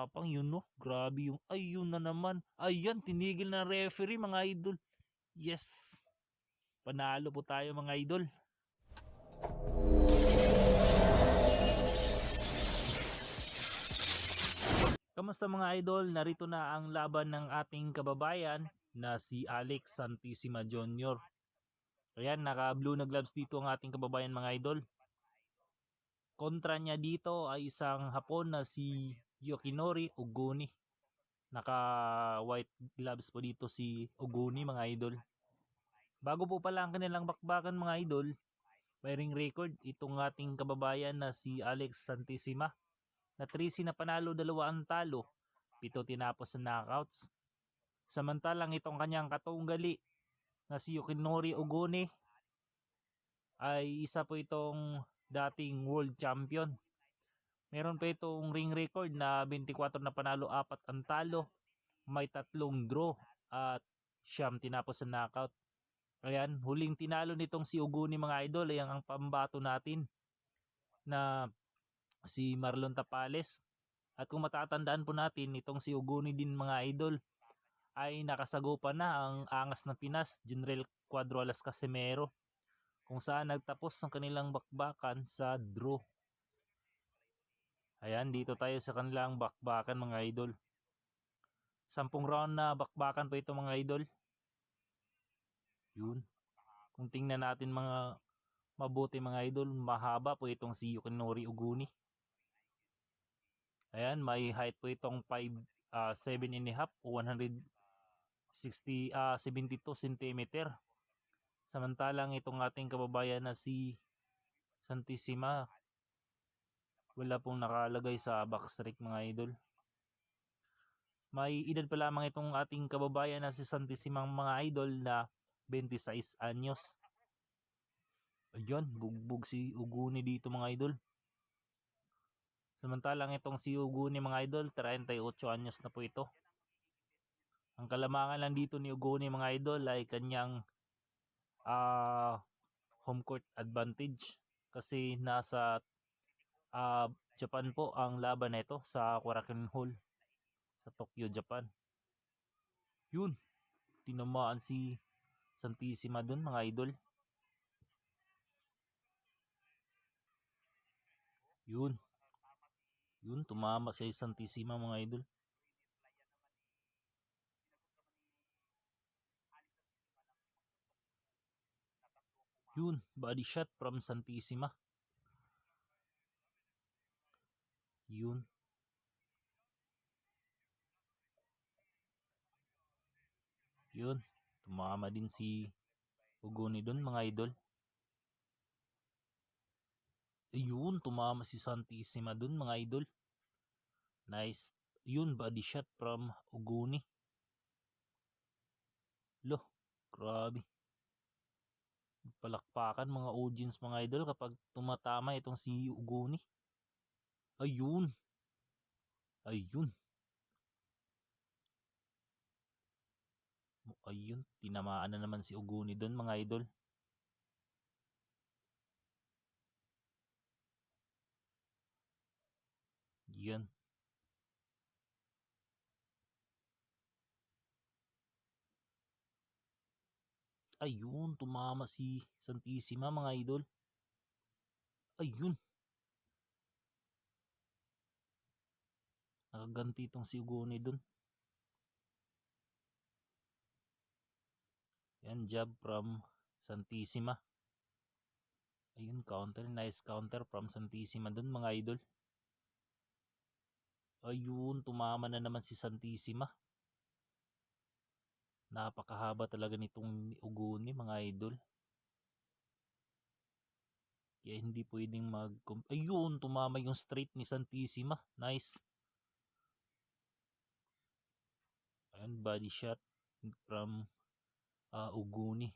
Tapang yun, no? Grabe yung, ay yun na naman. Ayan, tinigil na referee mga idol. Yes. Panalo po tayo mga idol. Kamusta mga idol? Narito na ang laban ng ating kababayan na si Alex Santissima Jr. Ayan, naka-blue na gloves dito ang ating kababayan mga idol. Kontra niya dito ay isang Hapon na si Yukinori Oguni. Naka-white gloves po dito si Oguni mga idol. Bago po pala ang kanilang bakbakan mga idol, mayroong record itong ating kababayan na si Alex Santissima. Na 3 na panalo, 2 ang talo, 7 tinapos sa knockouts. Samantalang itong kanyang katunggali na si Yukinori Oguni ay isa po itong dating world champion. Meron pa itong ring record na 24 na panalo, 4 ang talo, may 3 draw at 9 tinapos sa knockout. Ayan, huling tinalo nitong si Oguni mga idol ay ang pambato natin na si Marlon Tapales. At kung matatandaan po natin, itong si Oguni din mga idol ay nakasagupa na ang angas ng Pinas, General Cuadro Alas Casimero, kung saan nagtapos ang kanilang bakbakan sa draw. Ayan, dito tayo sa kanilang bakbakan mga idol. 10 round na bakbakan po ito mga idol. Yun. Kung tingnan natin mga mabuti mga idol, mahaba po itong si Yukinori Oguni. Ayan, may height po itong 7.5 o 72 cm. Samantalang itong ating kababayan na si Santissima, wala pong nakalagay sa box rec mga idol. May edad pa lamang itong ating kababayan na si Santissima mga idol na 26 anyos. Ayan, bugbog si Oguni dito mga idol. Samantalang itong si Oguni mga idol, 38 anyos na po ito. Ang kalamangan lang dito ni Oguni mga idol ay kanyang home court advantage. Kasi nasa Japan po ang laban na ito sa Korakuen Hall sa Tokyo, Japan. Yun, tinamaan si Santissima dun mga idol. Yun, tumama si Santissima mga idol. Yun, body shot from Santissima. Yun. Yun, tumama din si Oguni dun mga idol. Ayun, tumama si Santissima dun mga idol. Nice. Yun, body shot from Oguni. Loh, grabe. Palakpakan mga audience mga idol kapag tumatama itong si Oguni. Ayun. Ayun, tinamaan na naman si Oguni doon mga idol. Yan. Ayun, tumama si Santissima mga idol. Ayun. Nakaganti itong si Oguni doon. Yan, jab from Santissima. Ayun, counter. Nice counter from Santissima doon mga idol. Ayun, tumama na naman si Santissima. Napakahaba talaga nitong Oguni mga idol. Kaya hindi pwedeng ayun, tumama yung straight ni Santissima. Nice. Ayun, body shot from Oguni.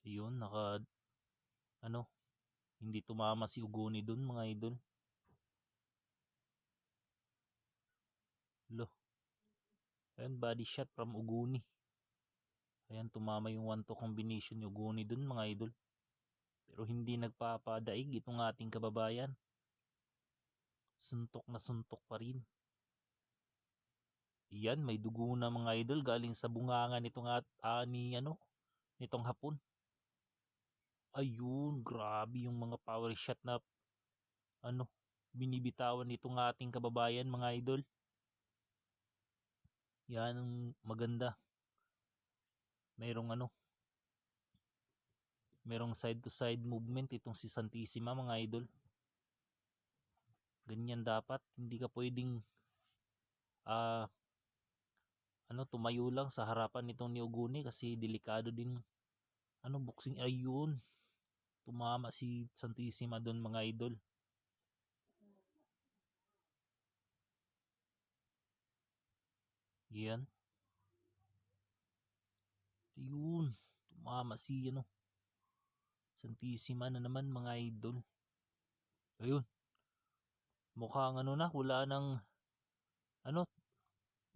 Ayun, hindi tumama si Oguni dun mga idol. Lo. Ayun, body shot from Oguni. Ayan, tumama yung 1-2 combination ni Oguni dun mga idol. Pero hindi nagpapadaig itong ating kababayan. suntok pa rin. Yan, may dugo na mga idol galing sa bunganga nitong nitong hapon. Ayun, grabe yung mga power shot na binibitawan nitong ating kababayan mga idol. Yan ang maganda. Merong side to side movement itong si Santissima mga idol. Ganyan dapat, hindi ka pwedeng tumayo lang sa harapan nitong ni Uguni kasi delikado din boxing. Ayun, tumama si Santissima doon mga idol. Yan. Ayun, tumama si Santissima na naman mga idol. Ayun. Mukhang wala nang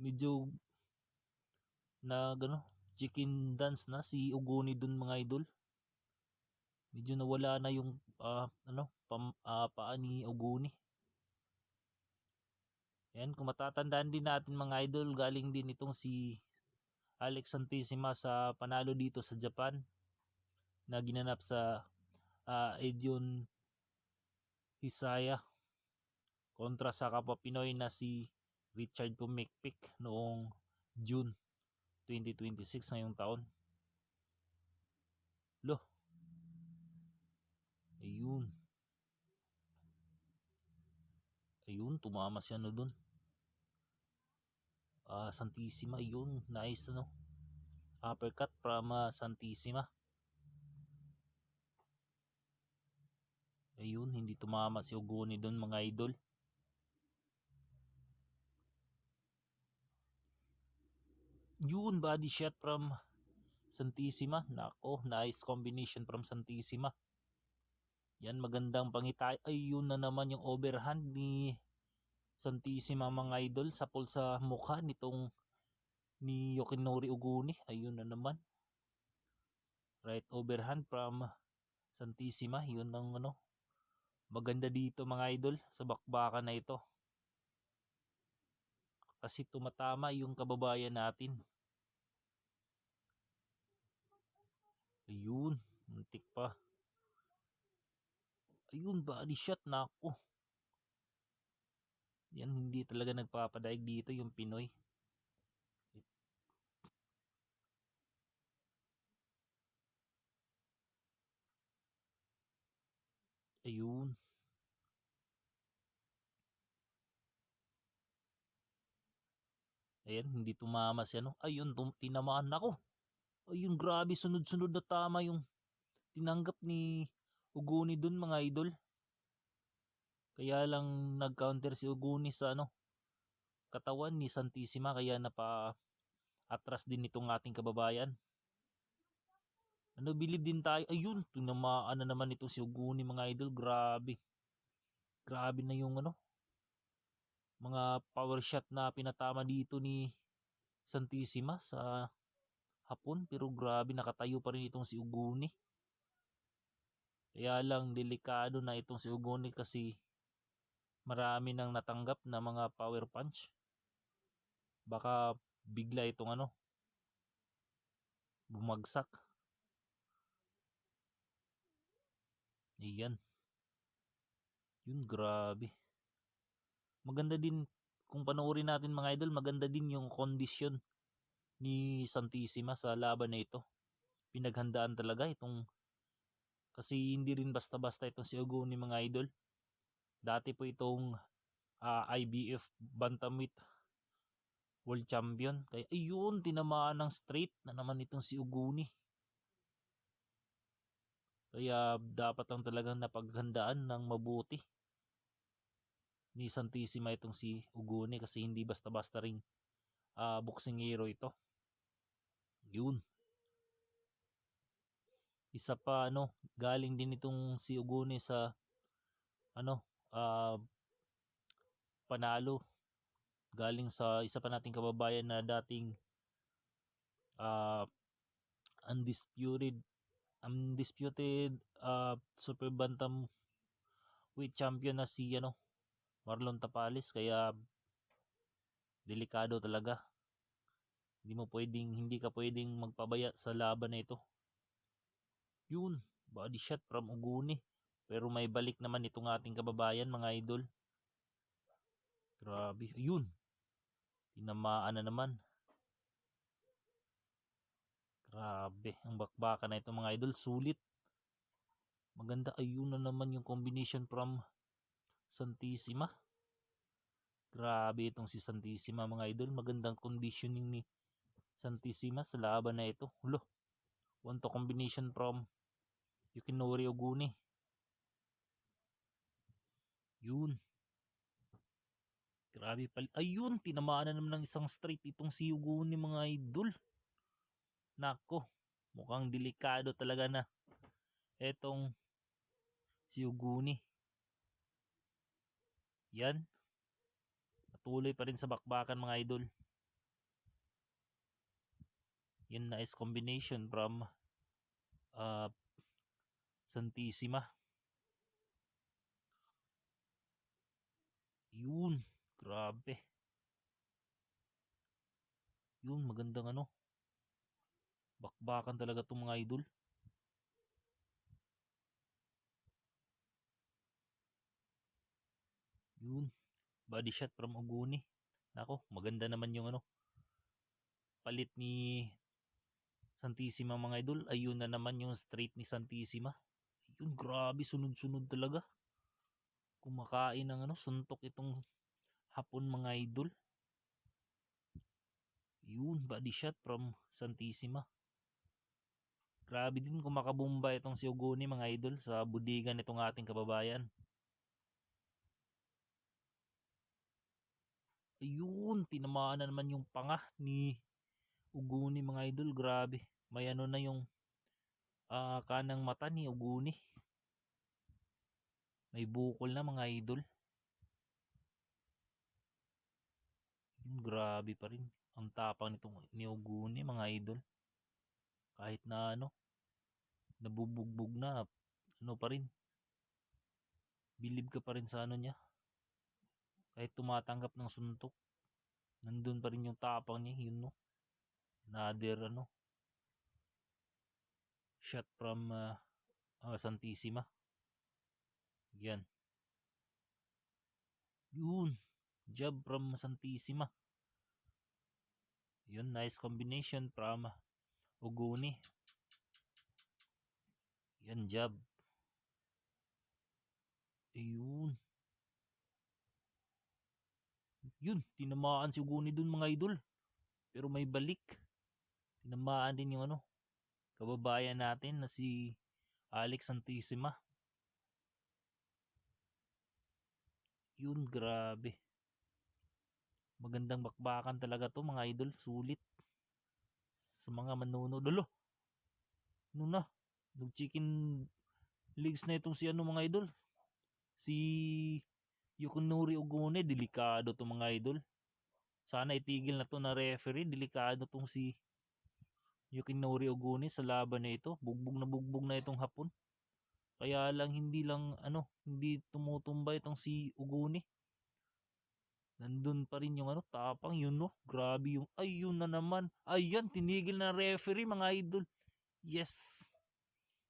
medyo chicken dance na si Uguni dun mga idol. Medyo nawala na yung paa ni Uguni. Yan, kung matatandaan din natin mga idol, galing din itong si Alex Santissima sa panalo dito sa Japan na ginanap sa Edion Hisaya kontra sa kapwa Pinoy na si Richard Pumikpik noong June 2026 ngayong taon. Ayun, tumama siya dun. Santissima, ayun, nice uppercut from Santissima. Ayun, hindi tumama si Uguni dun mga idol. Yun, body shot from Santissima. Nako, nice combination from Santissima. Yan, magandang pangitay. Ayun na naman yung overhand ni Santissima mga idol. Sapol sa mukha nitong ni Yokinori Uguni. Ayun na naman. Right overhand from Santissima. Yun ang maganda dito mga idol sa bakbakan na ito. Kasi tumatama yung kababayan natin. Ayun, muntik pa. Ayun, body shot na ako. Yan, hindi talaga nagpapadaig dito yung Pinoy. Ayun. Ayan, hindi tumama si Ayun, tinamaan ako. Ayun, grabe, sunod-sunod na tama yung tinanggap ni Uguni dun mga idol. Kaya lang nag-counter si Uguni sa katawan ni Santissima, kaya atras din itong ating kababayan. Bilib din tayo. Ayun, tinamaan na naman ito si Uguni mga idol. Grabe. Grabe na yung mga power shot na pinatama dito ni Santissima sa hapon. Pero grabe, nakatayo pa rin itong si Uguni. Kaya lang delikado na itong si Uguni kasi marami nang natanggap na mga power punch. Baka bigla itong bumagsak. Iyan. Yun, grabe. Maganda din kung panoorin natin mga idol, maganda din yung kondisyon ni Santissima sa laban na ito. Pinaghandaan talaga kasi hindi rin basta-basta itong si Uguni mga idol. Dati po itong IBF Bantamweight World Champion. Kaya ayun, tinamaan ng straight na naman itong si Uguni. Kaya dapat lang talagang napaghandaan ng mabuti ni Santissima itong si Uguni kasi hindi basta-basta ring boksingero ito. Yun. Isa pa galing din itong si Uguni sa panalo galing sa isa pa nating kababayan na dating undisputed super bantamweight champion na si Marlon Tapalis, kaya delikado talaga. Hindi ka pwedeng magpabaya sa laban na ito. Yun, body shot from Uguni. Pero may balik naman itong ating kababayan, mga idol. Grabe, ayun. Tinamaan na naman. Grabe, ang bakbakan na ito, mga idol, sulit. Maganda, ayun na naman yung combination from Santissima. Grabe itong si Santissima, mga idol. Magandang conditioning ni Santissima sa laban na ito. Hulo, one to combination from Yukinori Oguni. Yun. Grabe pala. Ayun, tinamaan na naman ng isang straight itong si Oguni, mga idol. Nako, mukhang delikado talaga na etong si Oguni. Yan. Patuloy pa rin sa bakbakan, mga idol. Yan, nice combination from Santissima. Yun, grabe. Yun, magandang bakbakan talaga itong mga idol. Yun, body shot from Oguni. Nako, maganda naman yung palit ni Santissima, mga idol. Ayun na naman yung straight ni Santissima. Yun, grabe, sunod-sunod talaga. Kumakain ng suntok itong hapon, mga idol. Yun, body shot from Santissima. Grabe din kung makabumba itong si Oguni, mga idol, sa budigan itong ating kababayan. Ayun, tinamaan na naman yung panga ni Oguni, mga idol. Grabe, may na yung kanang mata ni Oguni. May bukol na, mga idol. Yun, grabe pa rin ang tapang nitong ni Oguni, mga idol. Kahit na nabubugbog na, pa rin. Believe ka pa rin sa niya. Kahit tumatanggap ng suntok, nandun pa rin yung tapang niya. Yun, another shot from Santissima. Yan. Yun, jab from Santissima. Yun, nice combination from Oguni. Yan, jab. Ayun. Yun, tinamaan si Oguni dun, mga idol. Pero may balik. Tinamaan din yung kababayan natin na si Alex Santissima. Yun, grabe. Magandang bakbakan talaga to, mga idol. Sulit. Sa mga manunod. Na? Nag-chicken legs na itong si mga idol. Si Yukinori Oguni. Delikado to, mga idol. Sana itigil na to na referee. Delikado tong si Yukinori Oguni sa laban na ito. Bugbog na itong hapon. Kaya lang hindi tumutumba itong si Oguni. Nandun pa rin yung tapang yun, grabe yung, ayun na naman. Ayan, tinigil na referee, mga idol. Yes.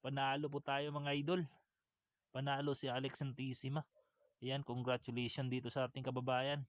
Panalo po tayo, mga idol. Panalo si Alex Santissima. Ayan, congratulations dito sa ating kababayan.